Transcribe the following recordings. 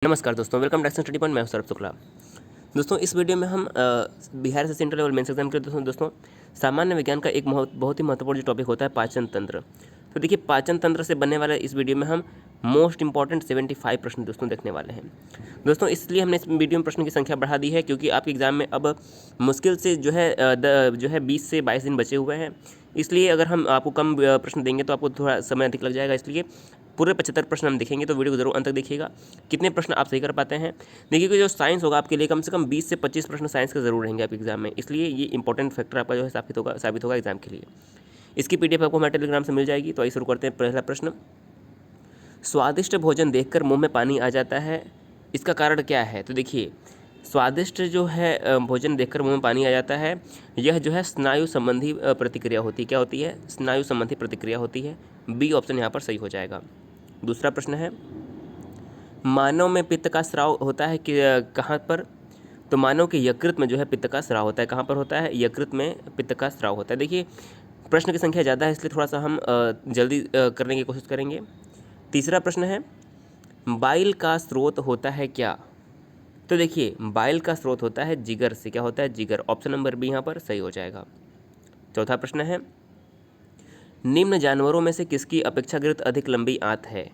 नमस्कार दोस्तों, welcome to action study point. मैं हूं सौरभ शुक्ला। दोस्तों, इस वीडियो में हम बिहार से सेंट्रल लेवल मेंस एग्जाम के दोस्तों सामान्य विज्ञान का एक बहुत ही महत्वपूर्ण जो टॉपिक होता है पाचन तंत्र। तो देखिए, पाचन तंत्र से बनने वाले इस वीडियो में हम मोस्ट इंपॉर्टेंट 75 प्रश्न दोस्तों देखने वाले हैं। दोस्तों, इसलिए हमने इस वीडियो में प्रश्न की संख्या बढ़ा दी है क्योंकि आपके एग्जाम में अब मुश्किल से जो है 20 से 22 दिन बचे हुए हैं। इसलिए अगर हम आपको कम प्रश्न देंगे तो आपको थोड़ा समय अधिक लग जाएगा। इसलिए पूरे 75 प्रश्न हम देखेंगे, तो वीडियो को जरूर अंत तक देखिएगा। कितने प्रश्न आप सही कर पाते हैं देखिए कि जो साइंस होगा आपके लिए कम से कम 20 से 25 प्रश्न साइंस के जरूर रहेंगे आपके एग्जाम में। इसलिए ये इंपॉर्टेंट फैक्टर आपका जो है साबित होगा एग्जाम के लिए। इसकी पीडीएफ आपको हमारे टेलीग्राम से मिल जाएगी। तो आइए शुरू करते हैं। पहला प्रश्न, स्वादिष्ट भोजन देखकर मुंह में पानी आ जाता है, इसका कारण क्या है? तो देखिए, स्वादिष्ट जो है भोजन देखकर मुंह में पानी आ जाता है, यह जो है स्नायु संबंधी प्रतिक्रिया होती है। क्या होती है? स्नायु संबंधी प्रतिक्रिया होती है। बी ऑप्शन यहाँ पर सही हो जाएगा। दूसरा प्रश्न है, मानव में पित्त का स्राव होता है कि कहाँ पर? तो मानव के यकृत में जो है पित्त का स्राव होता है। कहाँ पर होता है? यकृत में पित्त का स्राव होता है। देखिए, प्रश्न की संख्या ज़्यादा है इसलिए थोड़ा सा हम जल्दी करने की कोशिश करेंगे। तीसरा प्रश्न है, बाइल का स्रोत होता है क्या? तो देखिए, बाइल का स्रोत होता है जिगर से। क्या होता है? जिगर। ऑप्शन नंबर बी यहाँ पर सही हो जाएगा। चौथा प्रश्न है, निम्न जानवरों में से किसकी अपेक्षाकृत अधिक लंबी आंत है?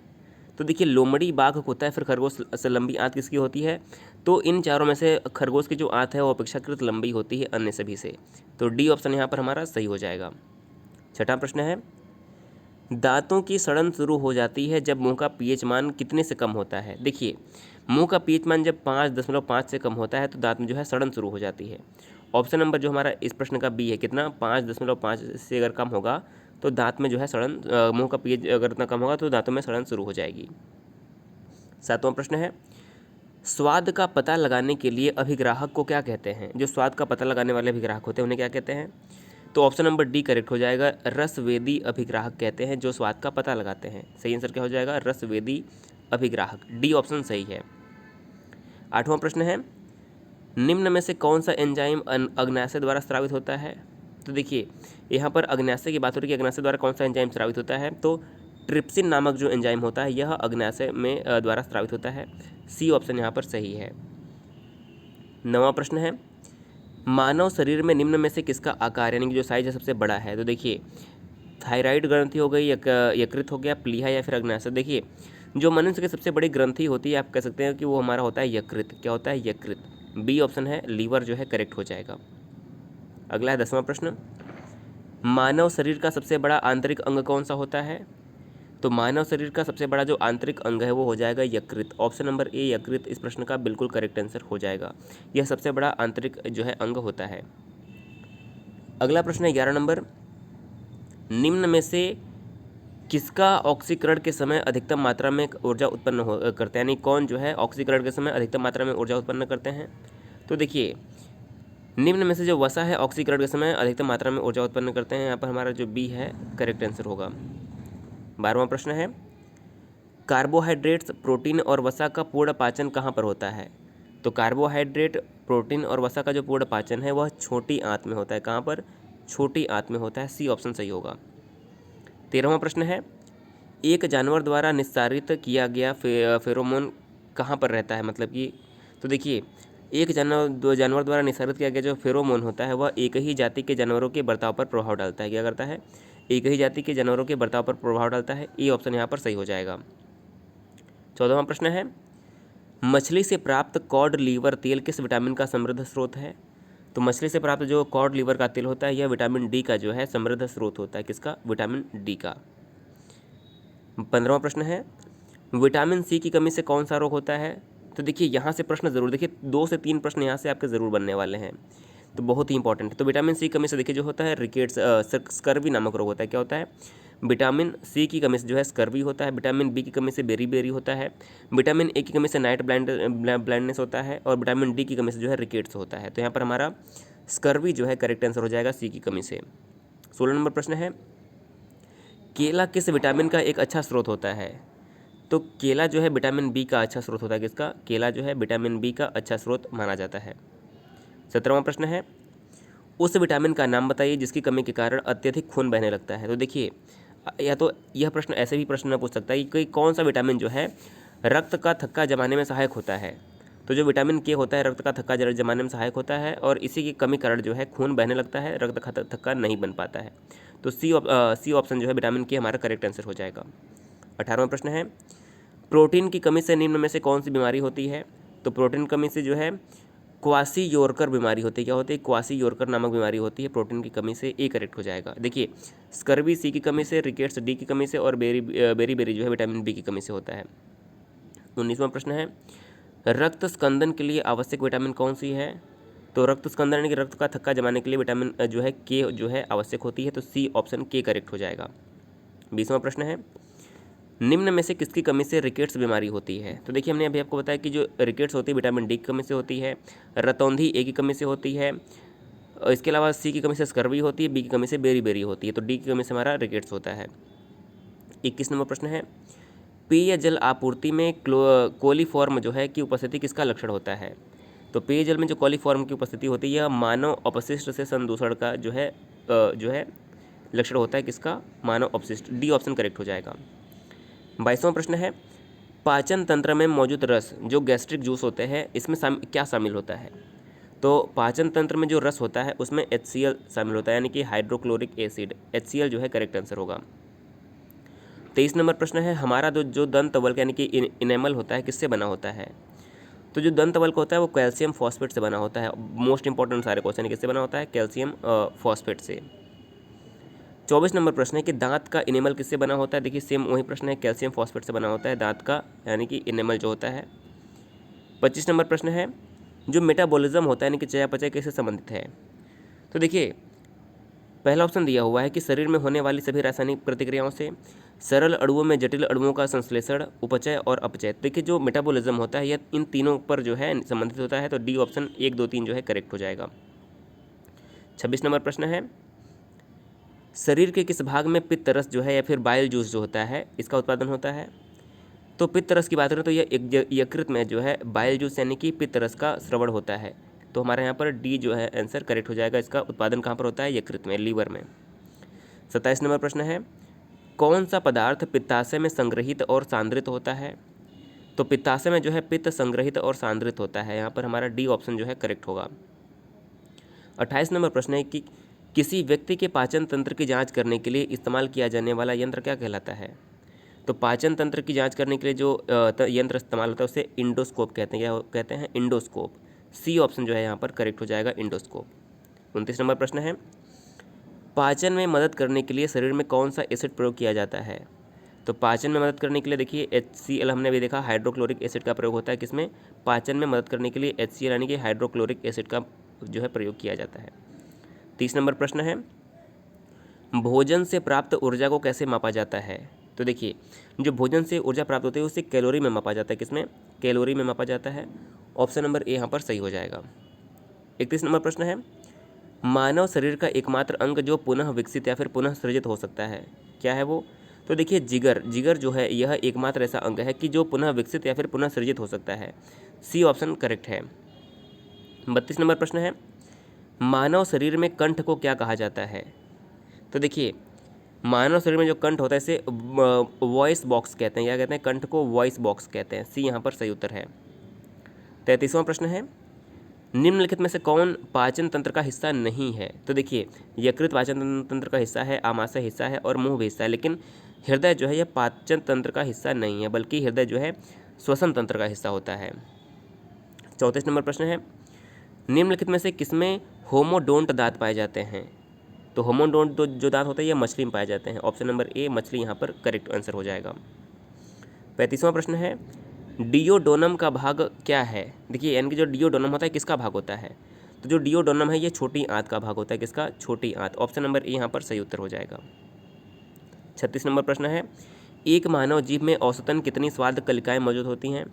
तो देखिए, लोमड़ी, बाघ, कुत्ता फिर खरगोश से लंबी आंत किसकी होती है? तो इन चारों में से खरगोश की जो आंत है वो अपेक्षाकृत लंबी होती है अन्य सभी से। तो डी ऑप्शन यहाँ पर हमारा सही हो जाएगा। छठा प्रश्न है, दांतों की सड़न शुरू हो जाती है जब मुंह का पीएच मान कितने से कम होता है? देखिए, मुंह का पीएच मान जब 5.5 से कम होता है तो दांत में जो है सड़न शुरू हो जाती है। ऑप्शन नंबर जो हमारा इस प्रश्न का बी है, कितना? 5.5 से अगर कम होगा तो दांत में जो है सड़न, मुंह का पीएच अगर इतना कम होगा तो दांतों में सड़न शुरू हो जाएगी। सातवां प्रश्न है, स्वाद का पता लगाने के लिए अभिग्राहक को क्या कहते हैं? जो स्वाद का पता लगाने वाले अभिग्राहक होते हैं उन्हें क्या कहते हैं? तो ऑप्शन नंबर डी करेक्ट हो जाएगा। रसवेदी अभिग्राहक कहते हैं जो स्वाद का पता लगाते हैं। सही आंसर क्या हो जाएगा? रसवेदी अभिग्राहक। डी ऑप्शन सही है। आठवां प्रश्न है, निम्न में से कौन सा एंजाइम अग्न्याशय द्वारा स्रावित होता है? तो देखिए, यहाँ पर अग्न्याशय की बात हो रही है कि अग्न्याशय द्वारा कौन सा एंजाइम स्रावित होता है? तो ट्रिप्सिन नामक जो एंजाइम होता है यह अग्न्याशय में द्वारा स्रावित होता है। सी ऑप्शन यहाँ पर सही है। नवां प्रश्न है, मानव शरीर में निम्न में से किसका आकार यानी कि जो साइज है सबसे बड़ा है? तो देखिए, थायराइड ग्रंथि हो गई, यकृत हो गया, प्लीहा या फिर अग्न्याशय। देखिए, जो मनुष्य की सबसे बड़ी ग्रंथि होती है आप कह सकते हैं कि वो हमारा होता है यकृत। क्या होता है? यकृत। बी ऑप्शन है लीवर जो है करेक्ट हो जाएगा। अगला है 10वां प्रश्न, मानव शरीर का सबसे बड़ा आंतरिक अंग कौन सा होता है? तो मानव शरीर का सबसे बड़ा जो आंतरिक अंग है वो हो जाएगा यकृत। ऑप्शन नंबर ए यकृत इस प्रश्न का बिल्कुल करेक्ट आंसर हो जाएगा। यह सबसे बड़ा आंतरिक जो है अंग होता है। अगला प्रश्न है 11 नंबर, निम्न में से किसका ऑक्सीकरण के समय अधिकतम मात्रा में ऊर्जा उत्पन्न करते हैं? यानी कौन जो है ऑक्सीकरण के समय अधिकतम मात्रा में ऊर्जा उत्पन्न करते हैं? तो देखिए, निम्न में से जो वसा है ऑक्सीकरण के समय अधिकतम मात्रा में ऊर्जा उत्पन्न करते हैं। यहाँ पर हमारा जो बी है करेक्ट आंसर होगा। 12वां प्रश्न है, कार्बोहाइड्रेट्स, प्रोटीन और वसा का पूर्ण पाचन कहाँ पर होता है? तो कार्बोहाइड्रेट, प्रोटीन और वसा का जो पूर्ण पाचन है वह छोटी आंत में होता है। कहाँ पर? छोटी आंत में होता है। सी ऑप्शन सही होगा। 13वां प्रश्न है, एक जानवर द्वारा निस्सारित किया गया फेरोमोन कहाँ पर रहता है? मतलब कि, तो देखिए, एक जानवर द्वारा निस्सारित किया गया जो फेरोमोन होता है वह एक ही जाति के जानवरों के बर्ताव पर प्रभाव डालता है। क्या करता है? एक ही जाति के जानवरों के बर्ताव पर प्रभाव डालता है। ए ऑप्शन यहाँ पर सही हो जाएगा। 14वां प्रश्न है, मछली से प्राप्त कॉड लीवर तेल किस विटामिन का समृद्ध स्रोत है? तो मछली से प्राप्त जो कॉड लीवर का तेल होता है यह विटामिन डी का जो है समृद्ध स्रोत होता है। किसका? विटामिन डी का। 15वां प्रश्न है, विटामिन सी की कमी से कौन सा रोग होता है? तो देखिए, यहाँ से प्रश्न जरूर देखिए, 2 से 3 प्रश्न यहाँ से आपके ज़रूर बनने वाले हैं, तो बहुत ही इंपॉर्टेंट है। तो विटामिन सी की कमी से देखिए जो होता है रिकेट्स, स्कर्वी नामक रोग होता है। क्या होता है? विटामिन सी की कमी से जो है स्कर्वी होता है। विटामिन बी की कमी से बेरी होता है। विटामिन ए की कमी से नाइट ब्लाइंडनेस होता है। और विटामिन डी की कमी से जो है रिकेट्स होता है। तो यहाँ पर हमारा स्कर्वी जो है करेक्ट आंसर हो जाएगा सी की कमी से। 16 नंबर प्रश्न है, केला किस विटामिन का एक अच्छा स्रोत होता है? तो केला जो है विटामिन बी का अच्छा स्रोत होता है। किसका? केला जो है विटामिन बी का अच्छा स्रोत माना जाता है। 17वां प्रश्न है, उस विटामिन का नाम बताइए जिसकी कमी के कारण अत्यधिक खून बहने लगता है। तो देखिए, या तो यह प्रश्न ऐसे भी प्रश्न में पूछ सकता है कि कौन सा विटामिन जो है रक्त का थक्का जमाने में सहायक होता है। तो जो विटामिन के होता है रक्त का थक्का जमाने में सहायक होता है और इसी की कमी कारण जो है खून बहने लगता है, रक्त का थक्का नहीं बन पाता है। तो सी ऑप्शन जो है विटामिन के हमारा करेक्ट आंसर हो जाएगा। 18वां प्रश्न है, प्रोटीन की कमी से निम्न में से कौन सी बीमारी होती है? तो प्रोटीन कमी से जो है क्वासी योरकर बीमारी होती है। क्या होती है? क्वासी योरकर नामक बीमारी होती है प्रोटीन की कमी से। ए करेक्ट हो जाएगा। देखिए, स्कर्वी सी की कमी से, रिकेट्स डी की कमी से और बेरी जो है विटामिन बी की कमी से होता है। 19वां प्रश्न है, रक्त स्कंदन के लिए आवश्यक विटामिन कौन सी है? तो रक्त स्कंदन यानी कि रक्त का थक्का जमाने के लिए विटामिन जो है के जो है आवश्यक होती है। तो सी ऑप्शन के करेक्ट हो जाएगा। 20वां प्रश्न है, निम्न में से किसकी कमी से रिकेट्स बीमारी होती है? तो देखिए, हमने अभी आपको बताया कि जो रिकेट्स होती है विटामिन डी की कमी से होती है, रतौंधी ए की कमी से होती है, और इसके अलावा सी की कमी से स्कर्वी होती है, बी की कमी से बेरी होती है। तो डी की कमी से हमारा रिकेट्स होता है। 21 नंबर प्रश्न है, पेय जल आपूर्ति में कोलीफॉर्म जो है की उपस्थिति किसका लक्षण होता है? तो पेयजल में जो कोलीफॉर्म की उपस्थिति होती है यह मानव अपशिष्ट से संदूषण का जो है लक्षण होता है। किसका? मानव अपशिष्ट। डी ऑप्शन करेक्ट हो जाएगा। 22वां प्रश्न है, पाचन तंत्र में मौजूद रस जो गैस्ट्रिक जूस होते हैं इसमें क्या शामिल होता है? तो पाचन तंत्र में जो रस होता है उसमें HCl शामिल होता है, यानी कि हाइड्रोक्लोरिक एसिड। HCl जो है करेक्ट आंसर होगा। 23 नंबर प्रश्न है, हमारा जो दंत वल्क यानी कि इनेमल होता है किससे बना होता है? तो जो दंत वल्क होता है वो कैल्शियम फॉस्फेट से बना होता है। मोस्ट इंपॉर्टेंट सारे क्वेश्चन किससे बना होता है? कैल्शियम फॉस्फेट से। 24 नंबर प्रश्न है कि दांत का इनेमल किससे बना होता है? देखिए, सेम वही प्रश्न है, कैल्शियम फॉस्फेट से बना होता है दांत का यानी कि इनेमल जो होता है। 25 नंबर प्रश्न है, जो मेटाबॉलिज्म होता है यानी कि चयापचय किससे संबंधित है? तो देखिए, पहला ऑप्शन दिया हुआ है कि शरीर में होने वाली सभी रासायनिक प्रतिक्रियाओं से, सरल अणुओं में जटिल अणुओं का संश्लेषण, उपचय और अपचय। देखिए, जो मेटाबॉलिज्म होता है यह इन तीनों पर जो है संबंधित होता है। तो डी ऑप्शन 1, 2, 3 जो है करेक्ट हो जाएगा। 26 नंबर प्रश्न है, शरीर के किस भाग में पित्त रस जो है या फिर बाइल जूस जो होता है इसका उत्पादन होता है? तो पित्त रस की बात करें तो यह यकृत में जो है बाइल जूस यानी कि पित्त रस का स्रवण होता है। तो हमारे यहाँ पर डी जो है आंसर करेक्ट हो जाएगा। इसका उत्पादन कहाँ पर होता है? यकृत में, लीवर में। 27 नंबर प्रश्न है, कौन सा पदार्थ पित्ताशय में संग्रहित और सांद्रित होता है? तो पित्ताशय में जो है पित्त संग्रहित और सांद्रित होता है। यहाँ पर हमारा डी ऑप्शन जो है करेक्ट होगा। 28 नंबर प्रश्न है कि किसी व्यक्ति के पाचन तंत्र की जांच करने के लिए इस्तेमाल किया जाने वाला यंत्र क्या कहलाता है? तो पाचन तंत्र की जांच करने के लिए जो यंत्र इस्तेमाल होता है उसे इंडोस्कोप कहते हैं। क्या कहते हैं? इंडोस्कोप। सी ऑप्शन जो है यहाँ पर करेक्ट हो जाएगा, इंडोस्कोप। 29 नंबर प्रश्न है, पाचन में मदद करने के लिए शरीर में कौन सा एसिड प्रयोग किया जाता है? तो पाचन में मदद करने के लिए देखिए HCl हमने भी देखा, हाइड्रोक्लोरिक एसिड का प्रयोग होता है। किसमें? पाचन में मदद करने के लिए HCl यानी कि हाइड्रोक्लोरिक एसिड का जो है प्रयोग किया जाता है। 30 नंबर प्रश्न है, भोजन से प्राप्त ऊर्जा को कैसे मापा जाता है? तो देखिए, जो भोजन से ऊर्जा प्राप्त होती है उसे कैलोरी में मापा जाता है। किसमें? कैलोरी में मापा जाता है। ऑप्शन नंबर ए यहाँ पर सही हो जाएगा। 31 नंबर प्रश्न है, मानव शरीर का एकमात्र अंग जो पुनः विकसित या फिर पुनः सृजित हो सकता है, क्या है वो? तो देखिए, जिगर जो है यह एकमात्र ऐसा अंग है कि जो पुनः विकसित या फिर पुनः सृजित हो सकता है। सी ऑप्शन करेक्ट है। 32 नंबर प्रश्न है, मानव शरीर में कंठ को क्या कहा जाता है? तो देखिए, मानव शरीर में जो कंठ होता है इसे वॉइस बॉक्स कहते हैं। क्या कहते हैं? कंठ को वॉइस बॉक्स कहते हैं। सी यहाँ पर सही उत्तर है। 33वां प्रश्न है, निम्नलिखित में से कौन पाचन तंत्र का हिस्सा नहीं है? तो देखिए, यकृत पाचन तंत्र का हिस्सा है, आमाशय हिस्सा है और मुंह भी हिस्सा है, लेकिन हृदय जो है यह पाचन तंत्र का हिस्सा नहीं है, बल्कि हृदय जो है श्वसन तंत्र का हिस्सा होता है। 34 नंबर प्रश्न है, निम्नलिखित में से किसमें होमोडोंट दांत पाए जाते हैं? तो होमोडोंट जो दांत होते हैं यह मछली में पाए जाते हैं। ऑप्शन नंबर ए मछली यहाँ पर करेक्ट आंसर हो जाएगा। 35वां प्रश्न है, डियोडोनम का भाग क्या है? देखिए, यानी कि जो डियोडोनम होता है किसका भाग होता है? तो जो डियोडोनम है ये छोटी आंत का भाग होता है। किसका? छोटी आंत। ऑप्शन नंबर ए यहाँ पर सही उत्तर हो जाएगा। 36 नंबर प्रश्न है, एक मानव जीभ में औसतन कितनी स्वाद कलिकाएँ मौजूद होती हैं?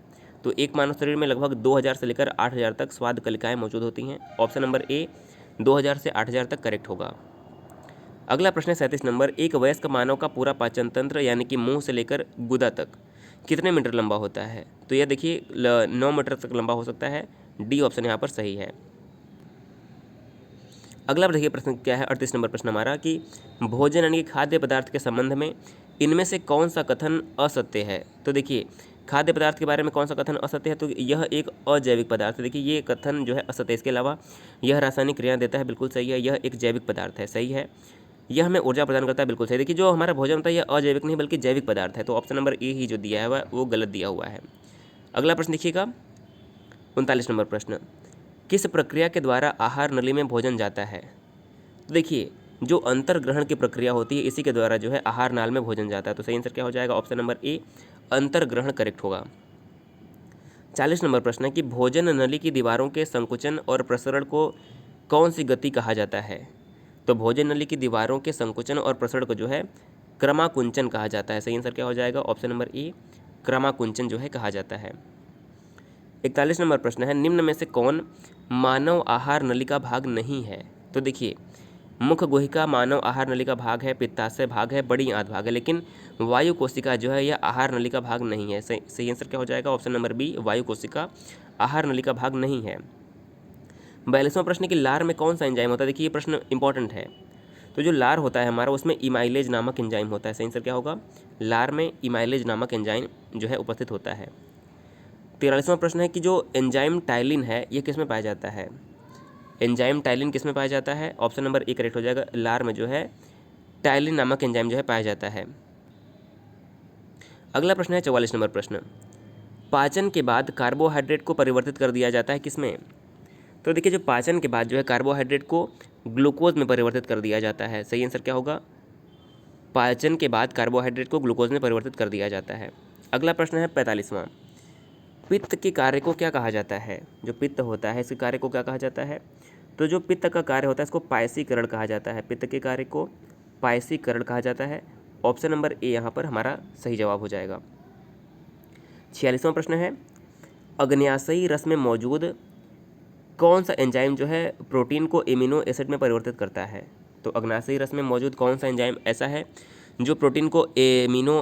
तो एक मानव शरीर में लगभग 2000 से लेकर 8000 तक स्वाद कलिकाएँ मौजूद होती हैं। ऑप्शन नंबर ए 2000 से 8000 तक करेक्ट होगा। अगला प्रश्न है 37 नंबर, एक वयस्क मानव का पूरा पाचन तंत्र यानी कि मुंह से लेकर गुदा तक कितने मीटर लंबा होता है? तो यह देखिए 9 मीटर तक लंबा हो सकता है। डी ऑप्शन यहाँ पर सही है। अगला देखिए प्रश्न क्या है, 38 नंबर प्रश्न हमारा कि भोजन यानी कि खाद्य पदार्थ के संबंध में इनमें से कौन सा कथन असत्य है? तो देखिए, खाद्य पदार्थ के बारे में कौन सा कथन असत्य है? तो यह एक अजैविक पदार्थ है। देखिए ये कथन जो है असत्य है। इसके अलावा यह रासायनिक क्रिया देता है, बिल्कुल सही है। यह एक जैविक पदार्थ है, सही है। यह हमें ऊर्जा प्रदान करता है, बिल्कुल सही। देखिए जो हमारा भोजन होता है यह अजैविक नहीं बल्कि जैविक पदार्थ है, तो ऑप्शन नंबर ए ही जो दिया है वो गलत दिया हुआ है। अगला प्रश्न देखिएगा, 39 नंबर प्रश्न, किस प्रक्रिया के द्वारा आहार नली में भोजन जाता है? तो देखिए जो अंतर्ग्रहण की प्रक्रिया होती है इसी के द्वारा जो है आहार नाल में भोजन जाता है, तो सही आंसर क्या हो जाएगा? ऑप्शन नंबर ए अंतर्ग्रहण करेक्ट होगा। 40 नंबर प्रश्न है कि भोजन नली की दीवारों के संकुचन और प्रसरण को कौन सी गति कहा जाता है? तो भोजन नली की दीवारों के संकुचन और प्रसरण को जो है क्रमाकुंचन कहा जाता है। सही आंसर क्या हो जाएगा? ऑप्शन नंबर ए क्रमाकुंचन जो है कहा जाता है। 41 नंबर प्रश्न है, निम्न में से कौन मानव आहार नली का भाग नहीं है? तो देखिए मुख गुहिका मानव आहार नली का भाग है, पित्ताशय भाग है, बड़ी आंत भाग है, लेकिन वायु कोशिका जो है यह आहार नली का भाग नहीं है। सही आंसर क्या हो जाएगा? ऑप्शन नंबर बी वायु कोशिका आहार नली का भाग नहीं है। 42वां प्रश्न कि लार में कौन सा एंजाइम होता है? देखिए ये प्रश्न इंपॉर्टेंट है। तो जो लार होता है हमारा उसमें इमाइलेज नामक एंजाइम होता है। सही आंसर क्या होगा? लार में इमाइलेज नामक एंजाइम जो है उपस्थित होता है। 43वां प्रश्न है कि जो एंजाइम टाइलिन है ये किस में पाया जाता है? एंजाइम टाइलिन किस में पाया जाता है? ऑप्शन नंबर ए करेक्ट हो जाएगा। लार में जो है टाइलिन नामक एंजाइम जो है पाया जाता है। अगला प्रश्न है 44 नंबर प्रश्न, पाचन के बाद कार्बोहाइड्रेट को परिवर्तित कर दिया जाता है किसमें? तो देखिए जो पाचन के बाद जो है कार्बोहाइड्रेट को ग्लूकोज में परिवर्तित कर दिया जाता है। सही आंसर क्या होगा? पाचन के बाद कार्बोहाइड्रेट को ग्लूकोज में परिवर्तित कर दिया जाता है। अगला प्रश्न है 45वां, पित्त के कार्य को क्या कहा जाता है? जो पित्त होता है इसके कार्य को क्या कहा जाता है? तो जो पित्त का कार्य होता है इसको पायसीकरण कहा जाता है। पित्त के कार्य को पायसीकरण कहा जाता है। ऑप्शन नंबर ए यहाँ पर हमारा सही जवाब हो जाएगा। 46वां प्रश्न है, अग्न्याशयी रस में मौजूद कौन सा एंजाइम जो है प्रोटीन को एमिनो एसिड में परिवर्तित करता है? तो अग्न्याशयी रस में मौजूद कौन सा एंजाइम ऐसा है जो प्रोटीन को एमिनो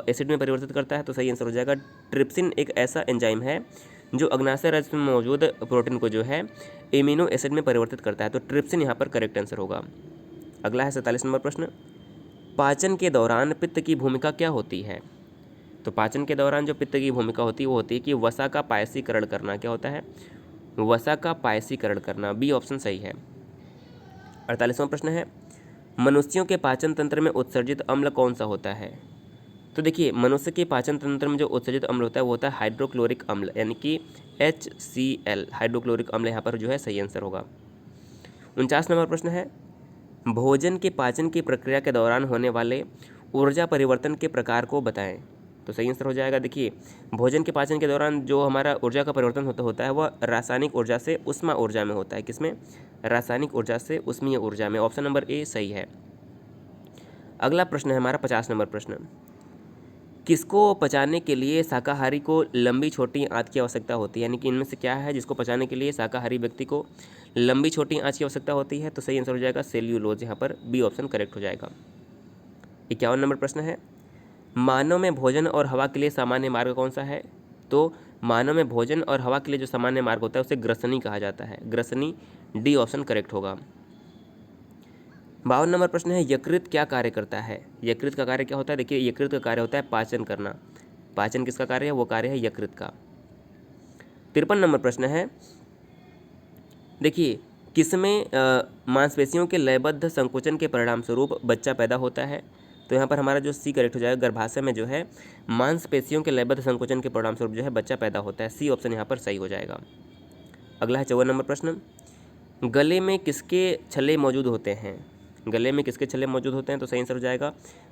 एसिड में परिवर्तित करता है? तो सही आंसर हो जाएगा ट्रिप्सिन एक ऐसा एंजाइम है जो अग्न्याशय रस में मौजूद प्रोटीन को जो है एमिनो एसिड में परिवर्तित करता है, तो ट्रिप्सिन यहाँ पर करेक्ट आंसर होगा। अगला है 47 नंबर प्रश्न, पाचन के दौरान पित्त की भूमिका क्या होती है? तो पाचन के दौरान जो पित्त की भूमिका होती है वो होती है कि वसा का पायसीकरण करना। क्या होता है? वसा का पायसीकरण करना। बी ऑप्शन सही है। 48वां प्रश्न है, मनुष्यों के पाचन तंत्र में उत्सर्जित अम्ल कौन सा होता है? तो देखिए मनुष्य के पाचन तंत्र में जो उत्सर्जित अम्ल होता है वो होता है हाइड्रोक्लोरिक अम्ल, यानी कि HCl हाइड्रोक्लोरिक अम्ल यहाँ पर जो है सही आंसर होगा। 49 नंबर प्रश्न है, भोजन के पाचन की प्रक्रिया के दौरान होने वाले ऊर्जा परिवर्तन के प्रकार को बताएं। तो सही आंसर हो जाएगा, देखिए भोजन के पाचन के दौरान जो हमारा ऊर्जा का परिवर्तन होता है वह रासायनिक ऊर्जा से उष्मा ऊर्जा में होता है। किसमें? रासायनिक ऊर्जा से उष्मीय ऊर्जा में। ऑप्शन नंबर ए सही है। अगला प्रश्न है हमारा 50 नंबर प्रश्न, किसको पचाने के लिए शाकाहारी को लंबी छोटी आंत की आवश्यकता होती है? यानी कि इनमें से क्या है जिसको पचाने के लिए शाकाहारी व्यक्ति को लंबी छोटी आंच की आवश्यकता होती है? तो सही आंसर हो जाएगा सेल्यूलोज, यहाँ पर बी ऑप्शन करेक्ट हो जाएगा। 51 नंबर प्रश्न है, मानव में भोजन और हवा के लिए सामान्य मार्ग कौन सा है? तो मानव में भोजन और हवा के लिए जो सामान्य मार्ग होता है उसे ग्रसनी कहा जाता है। ग्रसनी, डी ऑप्शन करेक्ट होगा। 52 नंबर प्रश्न है, यकृत क्या कार्य करता है? यकृत का कार्य क्या होता है? देखिए यकृत का कार्य होता है पाचन करना। पाचन किसका कार्य है? वो कार्य है यकृत का। 53 नंबर प्रश्न है, देखिए किसमें मांसपेशियों के लयबद्ध संकुचन के परिणाम स्वरूप बच्चा पैदा होता है? तो यहाँ पर हमारा जो सी करेक्ट हो जाएगा, गर्भाशय में जो है मांसपेशियों के लयबद्ध संकुचन के परिणाम स्वरूप जो है बच्चा पैदा होता है। सी ऑप्शन यहाँ पर सही हो जाएगा। अगला है 54 नंबर प्रश्न, गले में किसके छल्ले मौजूद होते हैं? गले में किसके छल्ले मौजूद होते हैं? तो सही आंसर हो जाएगा,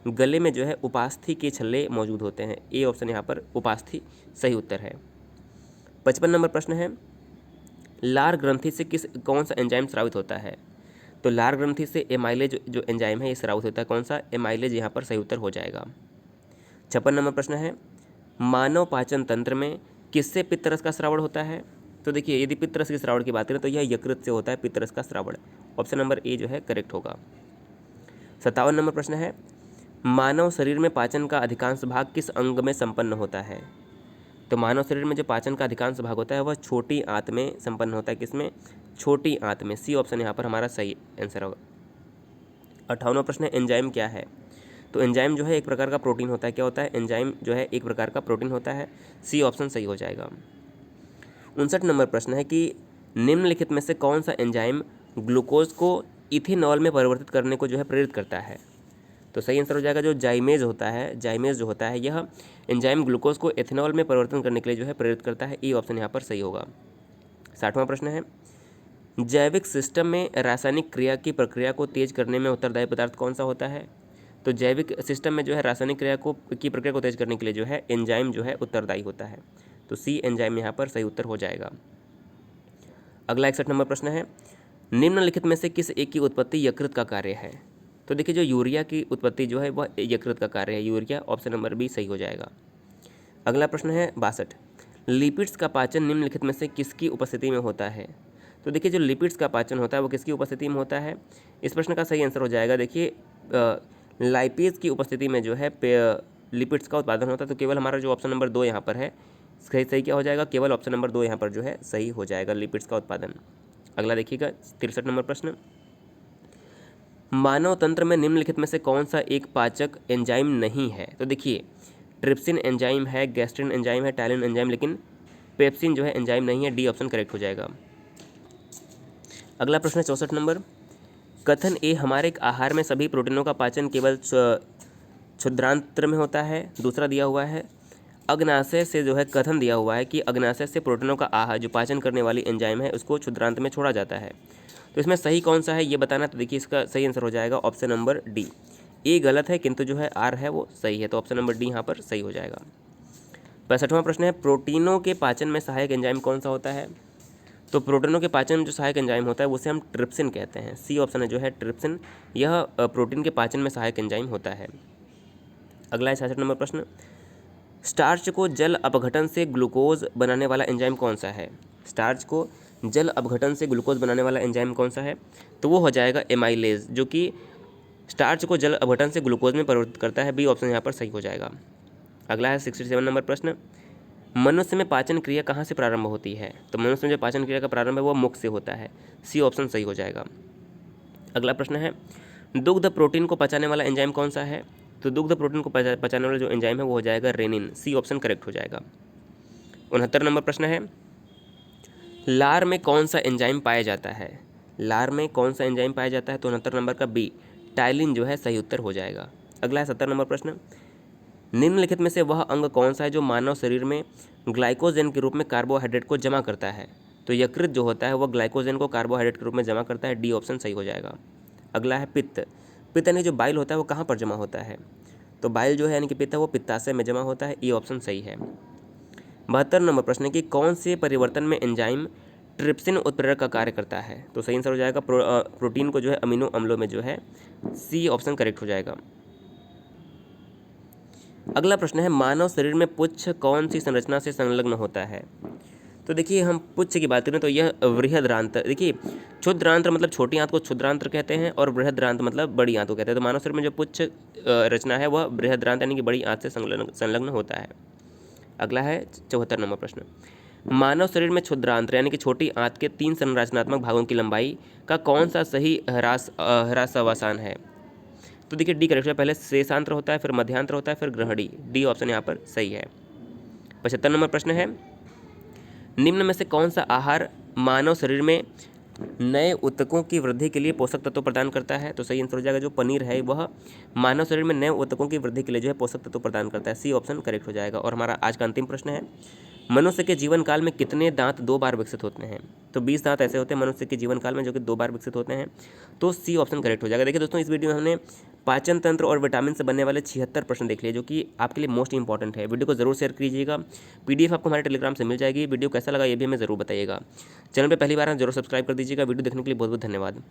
गले में जो है उपास्थि के छल्ले मौजूद होते हैं। ए ऑप्शन यहाँ पर उपास्थि सही उत्तर है। 55 नंबर प्रश्न है, लार ग्रंथि से कौन सा एंजाइम स्रावित होता है? तो लार ग्रंथि से एमाइलेज जो एंजाइम है ये स्रावित होता है। कौन सा? एमाइलेज यहाँ पर सही उत्तर हो जाएगा। 56 नंबर प्रश्न है, मानव पाचन तंत्र में किससे पित्तरस का श्रावण होता है? तो देखिए यदि पित्तरस के श्रावण की बात करें तो यह यकृत से होता है पित्तरस का श्रावण। ऑप्शन नंबर ए जो है करेक्ट होगा। 57 नंबर प्रश्न है, मानव शरीर में पाचन का अधिकांश भाग किस अंग में संपन्न होता है? तो मानव शरीर में जो पाचन का अधिकांश भाग होता है वह छोटी आंत में संपन्न होता है। किसमें? छोटी आंत में। सी ऑप्शन यहाँ पर हमारा सही आंसर होगा। 58वां प्रश्न है, एंजाइम क्या है? तो एंजाइम जो है एक प्रकार का प्रोटीन होता है। क्या होता है? एंजाइम जो है एक प्रकार का प्रोटीन होता है। सी ऑप्शन सही हो जाएगा। 59 नंबर प्रश्न है कि निम्नलिखित में से कौन सा एंजाइम ग्लूकोज को इथेनॉल में परिवर्तित करने को जो है प्रेरित करता है? तो सही आंसर हो जाएगा जो जाइमेज होता है। जाइमेज जो होता है यह एंजाइम ग्लूकोज को एथेनॉल में परिवर्तन करने के लिए जो है प्रेरित करता है। ई ऑप्शन यहाँ पर सही होगा। 60वां प्रश्न है, जैविक सिस्टम में रासायनिक क्रिया की प्रक्रिया को तेज करने में उत्तरदायी पदार्थ कौन सा होता है? तो जैविक सिस्टम में जो है रासायनिक क्रिया की प्रक्रिया को तेज करने के लिए जो है एंजाइम जो है उत्तरदायी होता है। तो सी एंजाइम यहाँ पर सही उत्तर हो जाएगा। अगला 61 नंबर प्रश्न है, निम्नलिखित में से किस एक की उत्पत्ति यकृत का कार्य है? तो देखिए जो यूरिया की उत्पत्ति जो है वह यकृत का कार्य है। यूरिया ऑप्शन नंबर बी सही हो जाएगा। अगला प्रश्न है 62, लिपिड्स का पाचन निम्नलिखित में से किसकी उपस्थिति में होता है? तो देखिए जो लिपिड्स का पाचन होता है वो किसकी उपस्थिति में होता है? इस प्रश्न का सही आंसर हो जाएगा देखिए लाइपेज की उपस्थिति में जो है लिपिड्स का उत्पादन होता है। तो केवल हमारा जो ऑप्शन नंबर 2 यहाँ पर है सही क्या हो जाएगा? केवल ऑप्शन नंबर 2 यहाँ पर जो है सही हो जाएगा, लिपिड्स का उत्पादन। अगला देखिएगा 63 नंबर प्रश्न, मानव तंत्र में निम्नलिखित में से कौन सा एक पाचक एंजाइम नहीं है? तो देखिए ट्रिप्सिन एंजाइम है, गैस्ट्रिन एंजाइम है, टाइलिन एंजाइम, लेकिन पेप्सिन जो है एंजाइम नहीं है। डी ऑप्शन करेक्ट हो जाएगा। अगला प्रश्न है 64 नंबर, कथन ए हमारे आहार में सभी प्रोटीनों का पाचन केवल क्षुद्रांत्र में होता है। दूसरा दिया हुआ है अग्नाशय से जो है कथन दिया हुआ है कि अग्नाशय से प्रोटीनों का आहार जो पाचन करने वाली एंजाइम है उसको क्षुद्रांत में छोड़ा जाता है। तो इसमें सही कौन सा है ये बताना। तो देखिए इसका सही आंसर हो जाएगा ऑप्शन नंबर डी। ए गलत है किंतु जो है आर है वो सही है। तो ऑप्शन नंबर डी यहाँ पर सही हो जाएगा। 65वां प्रश्न है, प्रोटीनों के पाचन में सहायक एंजाइम कौन सा होता है? तो प्रोटीनों के पाचन में जो सहायक एंजाइम होता है उसे हम ट्रिप्सिन कहते हैं। सी ऑप्शन है जो है ट्रिप्सिन, यह प्रोटीन के पाचन में सहायक एंजाइम होता है। अगला है 66 नंबर प्रश्न, स्टार्च को जल अपघटन से ग्लूकोज बनाने वाला एंजाइम कौन सा है? स्टार्च को जल अपघटन से ग्लूकोज बनाने वाला एंजाइम कौन सा है? तो वो हो जाएगा एमाइलेज, जो कि स्टार्च को जल अपघटन से ग्लूकोज में परिवर्तित करता है। बी ऑप्शन यहाँ पर सही हो जाएगा। अगला है 67 नंबर प्रश्न, मनुष्य में पाचन क्रिया कहाँ से प्रारंभ होती है? तो मनुष्य में जो पाचन क्रिया का प्रारंभ है वो मुख से होता है। सी ऑप्शन सही हो जाएगा। अगला प्रश्न है, दुग्ध प्रोटीन को पचाने वाला एंजाइम कौन सा है? तो दुग्ध प्रोटीन को पचाने वाला जो एंजाइम है वो हो जाएगा रेनिन। सी ऑप्शन करेक्ट हो जाएगा। 69 नंबर प्रश्न है, लार में कौन सा एंजाइम पाया जाता है? लार में कौन सा एंजाइम पाया जाता है? तो 69 नंबर का बी टाइलिन जो है सही उत्तर हो जाएगा। अगला है 70 नंबर प्रश्न, निम्नलिखित में से वह अंग कौन सा है जो मानव शरीर में ग्लाइकोजन के रूप में कार्बोहाइड्रेट को जमा करता है? तो यकृत जो होता है वह ग्लाइकोजन को कार्बोहाइड्रेट के रूप में जमा करता है। डी ऑप्शन सही हो जाएगा। अगला है पित्त। पित्त यानी जो बाइल होता है वो कहाँ पर जमा होता है? तो बाइल जो है यानी कि पित्त है वो पित्ताशय में जमा होता है। ई ऑप्शन सही है। 72 नंबर प्रश्न की कौन से परिवर्तन में एंजाइम ट्रिप्सिन उत्प्रेरक का कार्य करता है? तो सही आंसर हो जाएगा प्रोटीन को जो है अमीनो अम्लों में जो है। सी ऑप्शन करेक्ट हो जाएगा। अगला प्रश्न है, मानव शरीर में पुच्छ कौन सी संरचना से संलग्न होता है? तो देखिए हम पुच्छ की बात करें तो यह बृहदांत्र। देखिए क्षुद्रांत्र मतलब छोटी आंत को क्षुद्रांत्र कहते हैं और बृहदांत्र मतलब बड़ी आंत को कहते हैं। तो मानव शरीर में जो पुच्छ रचना है वह बृहदांत्र यानी कि बड़ी आंत से संलग्न होता है। अगला है 74 नंबर प्रश्न, मानव शरीर में क्षुद्रांत्र यानी कि छोटी आंत के 3 संरचनात्मक भागों की लंबाई का कौन सा सही ह्रासावसान है? तो देखिए डी करेक्ट है। पहले शेषांत्र होता है, फिर मध्यांतर होता है, फिर ग्रहणी। डी ऑप्शन यहाँ पर सही है। 75 नंबर प्रश्न है, निम्न में से कौन सा आहार मानव शरीर में नए ऊतकों की वृद्धि के लिए पोषक तत्व प्रदान करता है? तो सही आंसर हो जाएगा जो पनीर है वह मानव शरीर में नए ऊतकों की वृद्धि के लिए जो है पोषक तत्व प्रदान करता है। सी ऑप्शन करेक्ट हो जाएगा। और हमारा आज का अंतिम प्रश्न है, मनुष्य के जीवन काल में कितने दांत 2 बार विकसित होते हैं? तो 20 दांत ऐसे होते हैं मनुष्य के जीवन काल में जो कि 2 बार विकसित होते हैं। तो सी ऑप्शन करेक्ट हो जाएगा। देखिए दोस्तों इस वीडियो में हमने पाचन तंत्र और विटामिन से बनने वाले 76 प्रश्न देख लिए जो कि आपके लिए मोस्ट इंपॉर्टेंट है। वीडियो को जरूर शेयर कीजिएगा। पीडीएफ आपको हमारे टेलीग्राम से मिल जाएगी। वीडियो कैसा लगा ये भी हमें जरूर बताइएगा। चैनल पर पहली बार जरूर सब्सक्राइब कर दीजिएगा। वीडियो देखने के लिए बहुत बहुत धन्यवाद।